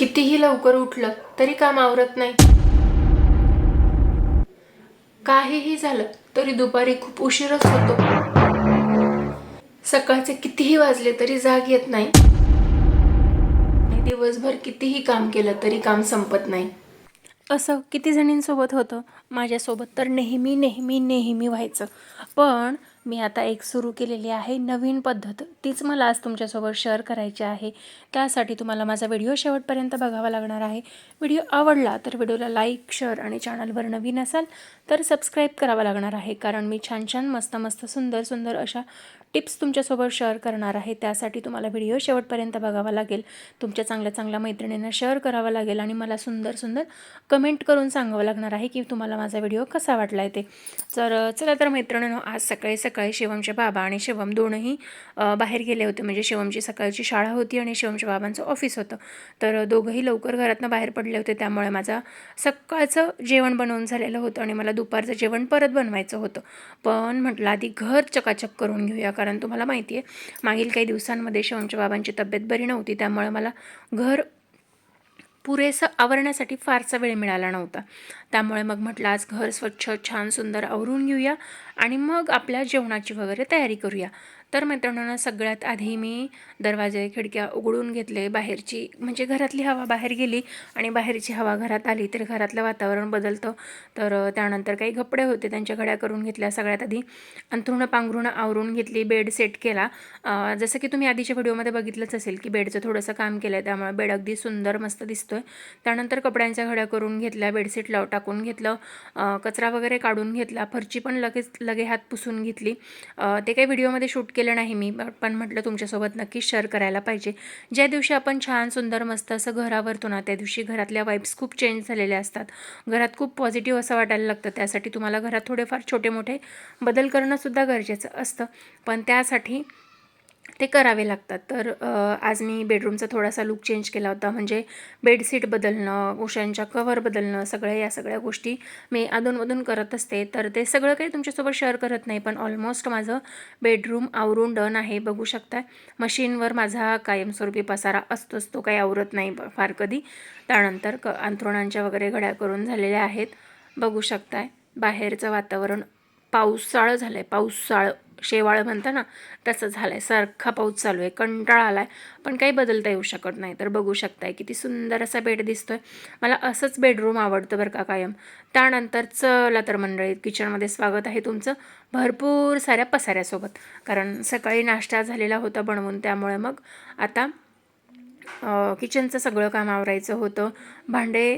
कितीही लवकर उठलं तरी काम आवरत नाही. काहीही झालं तरी दुपारी खूप उशीरच होतो. सकाळचे कितीही वाजले तरी जाग येत नाही. दिवसभर कितीही काम केलं तरी काम संपत नाही. असं किती जणींसोबत होतं. माझ्यासोबत तर नेहमी नेहमी नेहमी व्हायचं. पण मी आता एक सुरू केलेली आहे नवीन पद्धत. तीच मला आज तुमच्यासोबत शेअर करायची आहे. त्यासाठी तुम्हाला माझा व्हिडिओ शेवटपर्यंत बघावा लागणार आहे. व्हिडिओ आवडला तर व्हिडिओला लाईक, शेअर आणि चॅनलवर नवीन असाल तर सबस्क्राईब करावं लागणार आहे. कारण मी छान छान मस्त मस्त सुंदर सुंदर अशा टिप्स तुमच्यासोबत शेअर करणार आहे. त्यासाठी तुम्हाला व्हिडिओ शेवटपर्यंत बघावा लागेल. तुमच्या चांगल्या चांगल्या मैत्रिणींना शेअर करावा लागेल आणि मला सुंदर सुंदर कमेंट करून सांगावं लागणार आहे की तुम्हाला माझा व्हिडिओ कसा वाटला आहे ते. तर चला तर मैत्रिणींनो, आज सकाळी सकाळी शिवमचे बाबा आणि शिवम दोनही बाहेर गेले होते. म्हणजे शिवमची सकाळची शाळा होती आणि शिवमच्या बाबांचं ऑफिस होतं. तर दोघंही लवकर घरातनं बाहेर पडले होते. त्यामुळे माझा सकाळचं जेवण बनवून झालेलं होतं आणि मला दुपारचं जेवण परत बनवायचं होतं. पण म्हटलं आधी घर चकाचक करून घेऊया. कारण तुम्हाला माहिती आहे मागील काही दिवसांमध्ये शिवमच्या बाबांची तब्येत बरी नव्हती. त्यामुळे मला घर पुरेसं आवरण्यासाठी फारसा वेळ मिळाला नव्हता. त्यामुळे मग म्हटलं आज घर स्वच्छ छान सुंदर आवरून घेऊया आणि मग आपल्या जेवणाची वगैरे तयारी करूया. तर मित्रांनो, सगळ्यात आधी मी दरवाजे खिडक्या उघडून घेतले. बाहेरची म्हणजे घरातली हवा बाहेर गेली आणि बाहेरची हवा घरात आली तर घरातलं वातावरण बदलतं. तर त्यानंतर काही कपडे होते त्यांच्या घड्या करून घेतल्या. सगळ्यात आधी अंथरुणं पांघरुणं आवरून घेतली. बेड सेट केला. जसं की तुम्ही आधीच्या व्हिडिओमध्ये बघितलंच असेल की बेडचं थोडंसं काम केलं आहे. त्यामुळे बेड अगदी सुंदर मस्त दिसतोय. त्यानंतर कपड्यांच्या घड्या करून घेतल्या. बेडशीट टाकून घेतलं. कचरा वगैरे काढून घेतला. फरची पण लगे हात पुसून घेतली. ते काही व्हिडिओमध्ये शूट केलं नाही मी, पण म्हटलं तुमच्यासोबत नक्कीच शेअर करायला पाहिजे. ज्या दिवशी आपण छान सुंदर मस्त असं घर आवरतो ना, त्या दिवशी घरातल्या वाईब्स खूप चेंज झालेल्या असतात. घरात खूप पॉझिटिव्ह असं वाटायला लागतं. त्यासाठी तुम्हाला घरात थोडेफार छोटे मोठे बदल करणंसुद्धा गरजेचं असतं. पण त्यासाठी ते करावे लागतात. तर आज मी बेडरूमचा थोडासा लुक चेंज केला होता. म्हणजे बेडशीट बदलणं, उशांच्या कव्हर बदलणं, या सगळ्या गोष्टी मी अधूनमधून करत असते. तर ते सगळं काही तुमच्यासोबत शेअर करत नाही, पण ऑलमोस्ट माझं बेडरूम आवरून डन आहे. बघू शकता मशीनवर माझा कायमस्वरूपी पसारा असतोच, तो काही आवरत नाही फार कधी. त्यानंतर अंथरुणांच्या वगैरे घड्या करून झालेल्या आहेत. बघू शकताय बाहेरचं वातावरण पावसाळं झालं आहे. पावसाळं शेवाळं म्हणतं ना, तसं झालं आहे. सारखा पाऊस चालू आहे. कंटाळा आला आहे, पण काही बदलता येऊ शकत नाही. तर बघू शकताय किती सुंदर असा बेड दिसतोय. मला असंच बेडरूम आवडतं बरं का कायम. त्यानंतर चला तर मंडळी, किचनमध्ये स्वागत आहे तुमचं भरपूर साऱ्या पसाऱ्यासोबत. कारण सकाळी नाश्ता झालेला होता बनवून. त्यामुळे मग आता किचनचं सगळं काम आवरायचं होतं. भांडे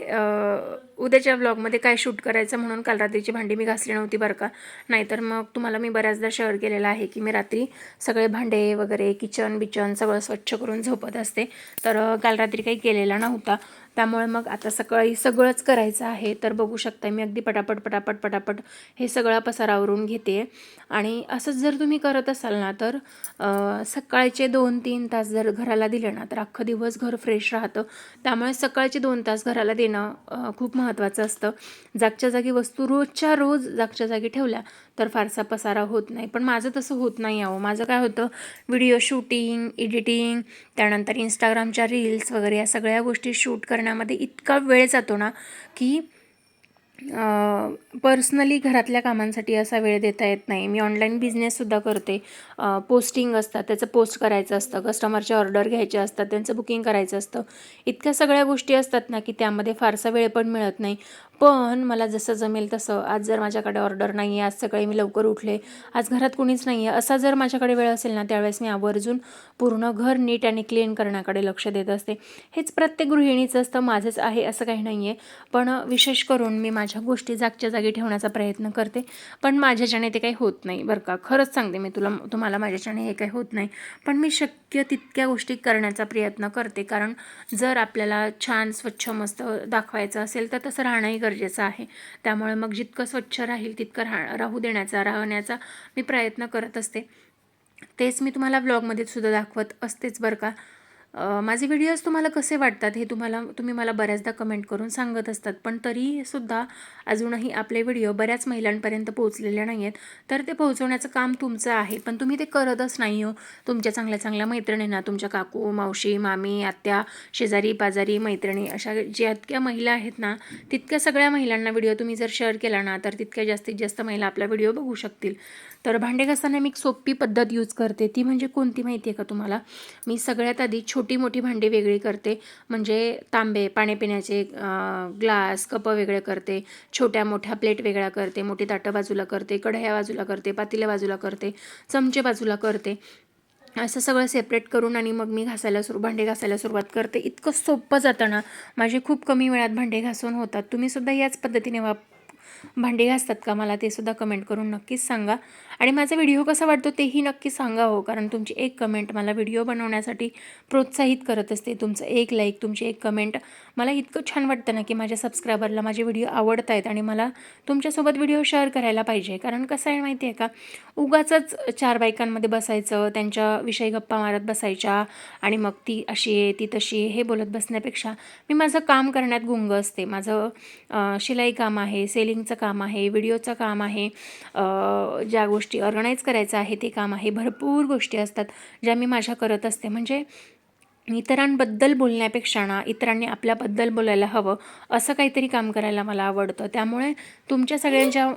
उद्याच्या व्लॉगमध्ये काय शूट करायचं म्हणून काल रात्रीची भांडी मी घासली नव्हती बरं का. नाहीतर मग तुम्हाला मी बऱ्याचदा शेअर केलेलं आहे की मी रात्री सगळे भांडे वगैरे किचन सगळं स्वच्छ करून झोपत असते. तर काल रात्री काही केलेला नव्हता. त्यामुळे मग आता सकाळी सगळंच करायचं आहे. तर बघू शकता मी अगदी पटापट हे सगळा पसारा आवरून घेते. आणि असंच जर तुम्ही करत असाल ना, तर सकाळचे 2-3 तास जर घराला दिले ना, तर अख्खं दिवस घर फ्रेश राहतं. त्यामुळे सकाळचे 2 तास घराला देणं खूप महत्त्वाचं असतं. जागच्या जागी वस्तू रोजच्या रोज जागच्या जागी ठेवल्या तर फारसा पसारा होत नाही. पण माझं तसं होत नाही आहे. माझं काय होतं, व्हिडिओ शूटिंग, एडिटिंग, त्यानंतर इंस्टाग्रामच्या रील्स वगैरे या सगळ्या गोष्टी शूट करण्यामध्ये इतका वेळ जातो ना की पर्सनली घरातल्या कामांसाठी असा वेळ देता येत नाही. मी ऑनलाईन बिझनेससुद्धा करते. पोस्टिंग असतात, त्याचं पोस्ट करायचं असतं, कस्टमरचे ऑर्डर घ्यायचे असतात, त्यांचं बुकिंग करायचं असतं. इतक्या सगळ्या गोष्टी असतात ना की त्यामध्ये फारसा वेळ पण मिळत नाही. पण मला जसं जमेल तसं, आज जर माझ्याकडे ऑर्डर नाही आहे, आज सकाळी मी लवकर उठले, आज घरात कोणीच नाही आहे, असा जर माझ्याकडे वेळ असेल ना, त्यावेळेस मी आवर्जून पूर्ण घर नीट आणि क्लीन करण्याकडे लक्ष देत असते. हेच प्रत्येक गृहिणीचं असतं, माझंच आहे असं काही नाही आहे. पण विशेष करून मी माझ्या गोष्टी जागच्या जागी ठेवण्याचा प्रयत्न करते. पण माझ्याच्याने ते काही होत नाही बरं का. खरंच सांगते मी तुम्हाला माझ्याच्याने हे काही होत नाही. पण मी शक्य तितक्या गोष्टी करण्याचा प्रयत्न करते. कारण जर आपल्याला छान स्वच्छ मस्त दाखवायचं असेल तर तसं राहणंही गरजेचं आहे. त्यामुळे मग जितकं स्वच्छ राहील तितकं राहण्याचा मी प्रयत्न करत असते. तेच मी तुम्हाला व्लॉगमध्ये सुद्धा दाखवत असतेच बरं का. माझे व्हिडिओज तुम्हाला कसे वाटतात हे तुम्ही मला बऱ्याचदा कमेंट करून सांगत असतात, पण तरीसुद्धा अजूनही आपले व्हिडिओ बऱ्याच महिलांपर्यंत पोहोचलेले नाही आहेत. तर ते पोहोचवण्याचं काम तुमचं आहे, पण तुम्ही ते करतच नाही हो. तुमच्या चांगल्या चांगल्या मैत्रिणींना, तुमच्या काकू, मावशी, मामी, आत्या, शेजारी पाजारी, मैत्रिणी अशा जितक्या महिला आहेत ना, तितक्या सगळ्या महिलांना व्हिडिओ तुम्ही जर शेअर केला ना, तर तितक्या जास्तीत जास्त महिला आपला व्हिडिओ बघू शकतील. तर भांडे घासताना मी एक सोपी पद्धत यूज करते. ती म्हणजे कोणती माहिती आहे का तुम्हाला? मी सगळ्यात आधी छोटी मोठी भांडी वेगळी करते. म्हणजे तांबे, पाणी पिण्याचे ग्लास, कपं वेगळे करते, छोट्या मोठ्या प्लेट वेगळ्या करते, मोठी ताटं बाजूला करते, कढया बाजूला करते, पातेल्या बाजूला करते, चमचे बाजूला करते. असं सगळं सेपरेट करून आणि मग मी भांडे घासायला सुरुवात करते. इतकं सोपं जातं ना, माझे खूप कमी वेळात भांडे घासून होतात. तुम्हीसुद्धा याच पद्धतीने भांडी घासतात का? मला ते सुद्धा कमेंट करून नक्कीच सांगा. आणि माझा व्हिडिओ कसा वाटतो तेही नक्की सांगा हो, कारण तुमची एक कमेंट मला व्हिडिओ बनवण्यासाठी प्रोत्साहित करत असते. तुमचं एक लाईक, तुमची एक कमेंट मला इतकं छान वाटतं ना, की माझ्या सबस्क्रायबरला माझे व्हिडिओ आवडत आहेत आणि मला तुमच्यासोबत व्हिडिओ शेअर करायला पाहिजे. कारण कसं आहे माहिती आहे का, उगाचच चार बायकांमध्ये बसायचं, त्यांच्याविषयी गप्पा मारत बसायच्या आणि मग ती अशी आहे, ती तशी आहे, हे बोलत बसण्यापेक्षा मी माझं काम करण्यात गुंग असते. माझं शिलाई काम आहे, सेलिंगचं काम आहे, व्हिडिओचं काम आहे, ज्या गोष्टी ऑर्गनाईज करायचं आहे ते काम आहे. भरपूर गोष्टी असतात ज्या मी माझ्या करत असते. म्हणजे इतरांबद्दल बोलण्यापेक्षा ना, इतरांनी आपल्याबद्दल बोलायला हवं असं काहीतरी काम करायला मला आवडतं. त्यामुळे तुमच्या सगळ्यांच्या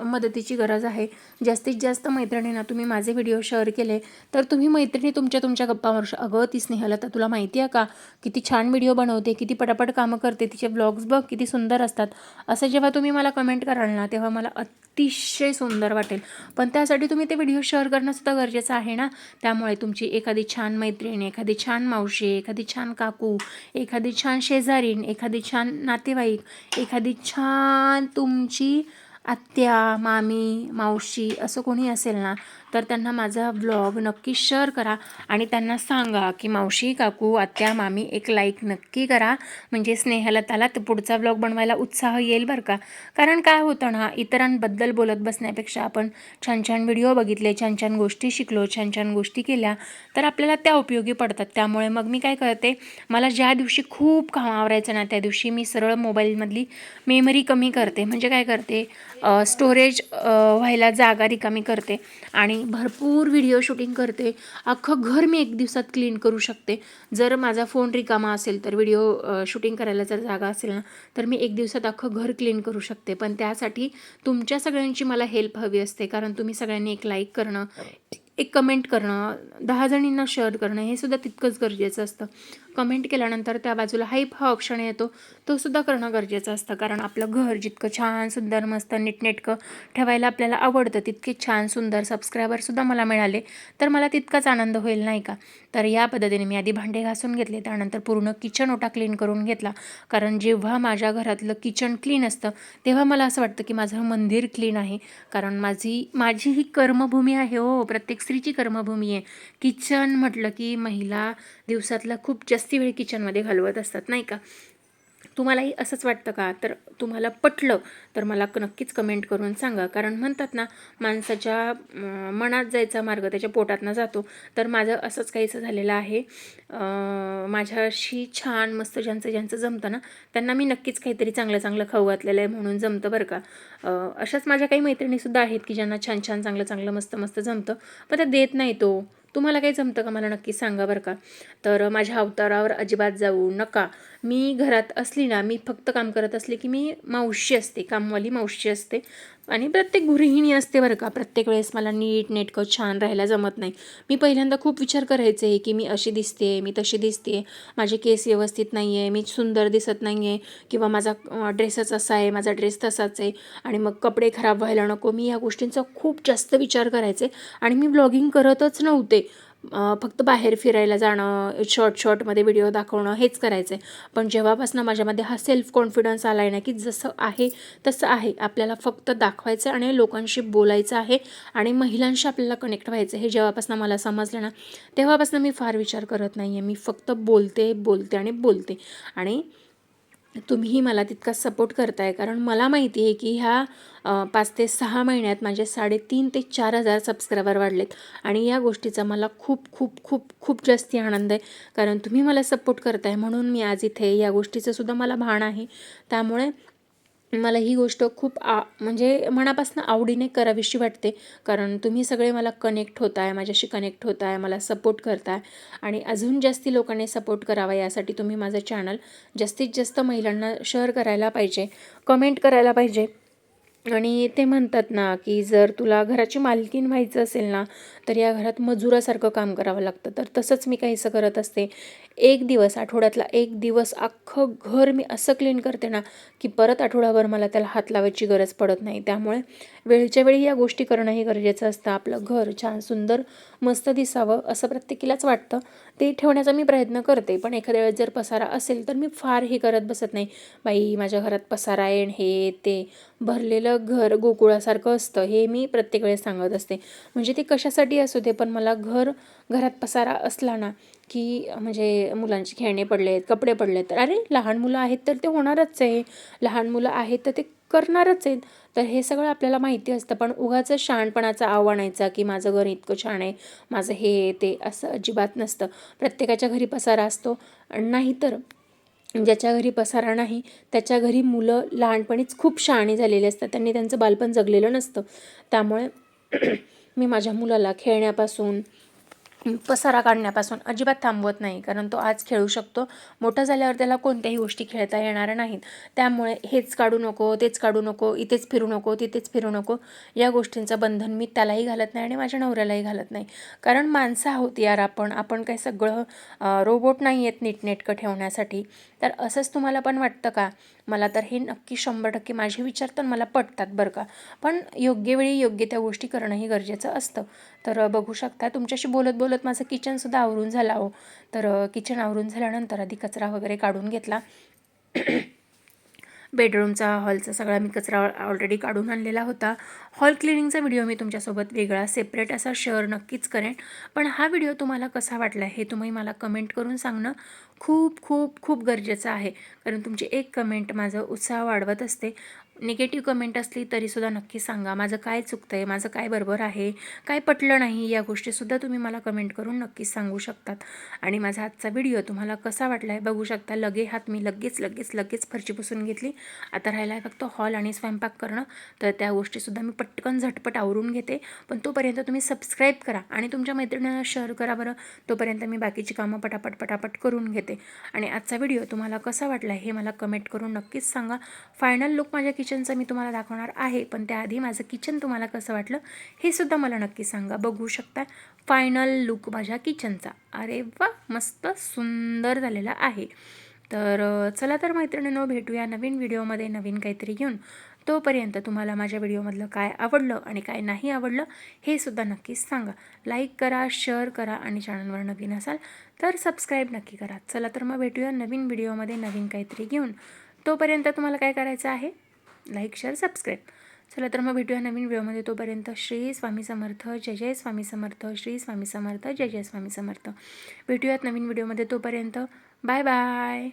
मदतीची गरज आहे. जास्तीत जास्त मैत्रिणींना तुम्ही माझे व्हिडिओ शेअर केले तर तुम्ही मैत्रिणी तुमच्या गप्पा मारू अगं ती स्नेहलता तुला माहिती आहे का, किती छान व्हिडिओ बनवते, किती पटापट कामं करते, तिचे ब्लॉग्स बघ किती सुंदर असतात, असं जेव्हा तुम्ही मला कमेंट कराल ना, तेव्हा मला अतिशय सुंदर वाटेल. पण त्यासाठी तुम्ही ते व्हिडिओ शेअर करणंसुद्धा गरजेचं आहे ना. त्यामुळे तुमची एखादी छान मैत्रीण, एखादी छान मावशी, एखादी छान काकू, एखादी छान शेजारीण, एखादी छान नातेवाईक, एखादी छान तुमची आत्या, मामी, मावशी असं कोणी असेल ना, तर त्यांना माझा व्लॉग नक्की शेअर करा आणि त्यांना सांगा की मावशी, काकू, आत्या, मामी एक लाईक नक्की करा. म्हणजे स्नेहलताला तर पुढचा व्लॉग बनवायला उत्साह येईल बरं का. कारण काय होतं ना, इतरांबद्दल बोलत बसण्यापेक्षा आपण छान छान व्हिडिओ बघितले, छान छान गोष्टी शिकलो, छान छान गोष्टी केल्या तर आपल्याला त्या उपयोगी पडतात. त्यामुळे मग मी काय करते, मला ज्या दिवशी खूप काम आवरायचं ना, त्या दिवशी मी सरळ मोबाईलमधली मेमरी कमी करते. म्हणजे काय करते, स्टोरेज व्हायला जागा रिकामी करते आणि भरपूर व्हिडिओ शूटिंग करते. अख्खं घर मी एक दिवसात क्लीन करू शकते. जर माझा फोन रिकामा असेल तर व्हिडिओ शूटिंग करायला जर जागा असेल ना, तर मी एक दिवसात अख्खं घर क्लीन करू शकते. पण त्यासाठी तुमच्या सगळ्यांची मला हेल्प हवी असते. कारण तुम्ही सगळ्यांनी एक लाईक करणं, एक कमेंट करणं, 10 जणींना शेअर करणं हे सुद्धा तितकंच गरजेचं असतं. कमेंट केल्यानंतर त्या बाजूला हाईप हा ऑप्शन येतो, तो सुद्धा करणं गरजेचं असतं. कारण आपलं घर जितकं छान सुंदर मस्त नीटनेटकं ठेवायला आपल्याला आवडतं, तितके छान सुंदर सबस्क्रायबरसुद्धा मला मिळाले तर मला तितकाच आनंद होईल नाही का. तर या पद्धतीने मी आधी भांडे घासून घेतले, त्यानंतर पूर्ण किचन ओटा क्लीन करून घेतला. कारण जेव्हा माझ्या घरातलं किचन क्लीन असतं तेव्हा मला असं वाटतं की माझं मंदिर क्लीन आहे. कारण माझी ही कर्मभूमी आहे हो, प्रत्येक स्त्रीची कर्मभूमी आहे. किचन म्हटलं की महिला दिवसातला खूप जास्ती वेळ किचनमध्ये घालवत असतात नाही का. तुम्हालाही असंच वाटतं का? तर तुम्हाला पटलं तर मला नक्कीच कमेंट करून सांगा. कारण म्हणतात ना, माणसाच्या मनात जायचा मार्ग त्याच्या पोटातनं जातो. तर माझं असंच काहीसं झालेलं आहे. माझ्याशी छान मस्त ज्यांचं जमतं ना, त्यांना मी नक्कीच काहीतरी चांगलं चांगलं खाऊ घातलेलं आहे म्हणून जमतं बरं का. अशाच माझ्या काही मैत्रिणीसुद्धा आहेत की ज्यांना छान छान चांगलं मस्त मस्त जमतं, पण ते देत नाही तो. तुम्हाला काही जमतं का मला नक्की सांगा बरं का. तर माझ्या अवतारावर अजिबात जाऊ नका. मी घरात असली ना, मी फक्त काम करत असले की मी मावशी असते, कामवाली मावशी असते आणि प्रत्येक गृहिणी असते बरं का. प्रत्येक वेळेस मला नीट नेटकं छान राहायला जमत नाही. मी पहिल्यांदा खूप विचार करायचे की मी अशी दिसते, मी तशी दिसते, माझे केस व्यवस्थित नाही आहे, मी सुंदर दिसत नाही आहे, किंवा माझा ड्रेसच असा आहे, माझा ड्रेस तसाच आहे आणि मग कपडे खराब व्हायला नको. मी या गोष्टींचा खूप जास्त विचार करायचे आणि मी व्लॉगिंग करतच नव्हते. फक्त बाहेर फिरायला जाणं, शॉर्टमध्ये व्हिडिओ दाखवणं हेच करायचं आहे. पण जेव्हापासून माझ्यामध्ये हा सेल्फ कॉन्फिडन्स आला आहे ना, की जसं आहे तसं आहे, आपल्याला फक्त दाखवायचं आणि लोकांशी बोलायचं आहे आणि महिलांशी आपल्याला कनेक्ट व्हायचं, हे जेव्हापासून मला समजलं ना, तेव्हापासून मी फार विचार करत नाही आहे. मी फक्त बोलते आणि तुम्हीही मला तितका सपोर्ट करताय, कारण मला माहिती आहे की ह्या 5 ते 6 महिन्यात माझे 3.5 ते 4,000 सबस्क्रायबर वाढलेत आणि या गोष्टीचा मला खूप खूप खूप खूप जास्ती आनंद आहे, कारण तुम्ही मला सपोर्ट करताय म्हणून मी आज इथे. या गोष्टीचं सुद्धा मला भान आहे. त्यामुळे मला ही गोष्ट खूप म्हणजे मनापासून आवडीने करावीशी वाटते, कारण तुम्ही सगळे मला कनेक्ट होताय, माझ्याशी कनेक्ट होताय, मला सपोर्ट करताय आणि अजून जास्ती लोकांनी सपोर्ट करावा यासाठी तुम्ही माझं चॅनल जास्तीत जास्त महिलांना शेअर करायला पाहिजे, कमेंट करायला पाहिजे. आणि ते म्हणतात ना की जर तुला घराची मालकीण व्हायचं असेल ना, तर या घरात मजुरासारखं काम करावं लागतं. तर तसंच मी काहीसं करत असते. एक दिवस, आठवड्यातला एक दिवस अख्खं घर मी असं क्लीन करते ना, की परत आठवडाभर मला त्याला हात लावायची गरज पडत नाही. त्यामुळे वेळच्या वेळी या गोष्टी करणंही गरजेचं असतं. आपलं घर छान सुंदर मस्त दिसावं असं प्रत्येकीलाच वाटतं. ते ठेवण्याचा मी प्रयत्न करते. पण एखाद्या वेळेस जर पसारा असेल तर मी फार हे करत बसत नाही. बाई माझ्या घरात पसारा आहे, हे ते भरलेलं घर गोकुळासारखं असतं, हे मी प्रत्येक वेळेस सांगत असते. म्हणजे ते कशासाठी असू दे, पण मला घरात पसारा असला ना, की म्हणजे मुलांची खेळणे पडलेत, कपडे पडलेत, तर अरे लहान मुलं आहेत तर ते होणारच आहे, लहान मुलं आहेत तर ते करणारच आहेत. तर हे सगळं आपल्याला माहिती असतं, पण उगाच शहाणपणाचा आव आणायचा की माझं घर इतकं छान आहे, माझं हे ते असं अजिबात नसतं. प्रत्येकाच्या घरी पसारा असतो. नाहीतर ज्याच्या घरी पसारा नाही त्याच्या घरी मुलं लहानपणीच खूप शहाणी झालेली असतात, त्यांनी त्यांचं बालपण जगलेलं नसतं. त्यामुळे मी माझ्या मुलाला खेळण्यापासून, पसारा काढण्यापासून अजिबात थांबवत नाही, कारण तो आज खेळू शकतो, मोठा झाल्यावर त्याला कोणत्याही गोष्टी खेळता येणार नाहीत. त्यामुळे हेच काढू नको, तेच काढू नको, इथेच फिरू नको, तिथेच फिरू नको, या गोष्टींचं बंधन मी त्यालाही घालत नाही आणि माझ्या नवऱ्यालाही घालत नाही. कारण माणसं आहोत यार, आपण काही सगळं रोबोट नाही आहेत नीटनेटकं ठेवण्यासाठी. तर असंच तुम्हाला पण वाटतं का? मला तर हे नक्की 100% माझे विचार तर मला पटतात बरं का, पण योग्य वेळी योग्य त्या गोष्टी करणंही गरजेचं असतं. तर बघू शकता, तुमच्याशी बोलत बोलत माझं किचनसुद्धा आवरून झालं हो. तर किचन आवरून झाल्यानंतर आधी कचरा वगैरे काढून घेतला. बेडरूमचा, हॉलचा सगळा मी कचरा ऑलरेडी काढून आणलेला होता. हॉल क्लिनिंगचा व्हिडिओ मी तुमच्यासोबत वेगळा सेपरेट असा शेअर नक्कीच करेन. पण हा व्हिडिओ तुम्हाला कसा वाटला हे तुम्ही मला कमेंट करून सांगणं खूप खूप खूप गरजेचं आहे, कारण तुमची एक कमेंट माझं उत्साह वाढवत असते. निगेटिव्ह कमेंट असली तरीसुद्धा नक्की सांगा, माझं काय चुकतं आहे, माझं काय बरोबर आहे, काय पटलं नाही, या गोष्टीसुद्धा तुम्ही मला कमेंट करून नक्कीच सांगू शकतात. आणि माझा आजचा व्हिडिओ तुम्हाला कसा वाटला आहे बघू शकता. हात मी लगेच फरची पुसून घेतली. आता राहिला आहे फक्त हॉल आणि स्वयंपाक करणं, तर त्या गोष्टीसुद्धा मी पटकन झटपट आवरून घेते. पण तोपर्यंत तुम्ही सबस्क्राईब करा आणि तुमच्या मैत्रिणींना शेअर करा बरं. तोपर्यंत मी बाकीची कामं पटापट करून घेते. आणि आजचा व्हिडिओ तुम्हाला कसा वाटला हे मला कमेंट करून नक्कीच सांगा. फायनल लुक माझ्या किचनचं मी तुम्हाला दाखवणार आहे, पण त्याआधी माझं किचन तुम्हाला कसं वाटलं हे सुद्धा मला नक्की सांगा. बघू शकता फायनल लुक माझ्या किचनचा. अरे वा, मस्त सुंदर झालेला आहे. तर चला तर मैत्रिणींनो, भेटूया नवीन व्हिडिओमध्ये नवीन काहीतरी घेऊन. तोपर्यंत तुम्हाला माझ्या व्हिडिओमधलं काय आवडलं आणि काय नाही आवडलं हे सुद्धा नक्कीच सांगा. लाईक करा, शेअर करा आणि चॅनलवर नवीन असाल तर सबस्क्राईब नक्की करा. चला तर मग भेटूया नवीन व्हिडिओमध्ये नवीन काहीतरी घेऊन. तोपर्यंत तुम्हाला काय करायचं आहे? Like, share, subscribe. चला तर मग भेटूया नवीन व्हिडिओमध्ये. तोपर्यंत श्री स्वामी समर्थ, जय जय स्वामी समर्थ, श्री स्वामी समर्थ, जय जय स्वामी समर्थ. भेटूयात नवीन व्हिडिओमध्ये. तोपर्यंत बाय बाय.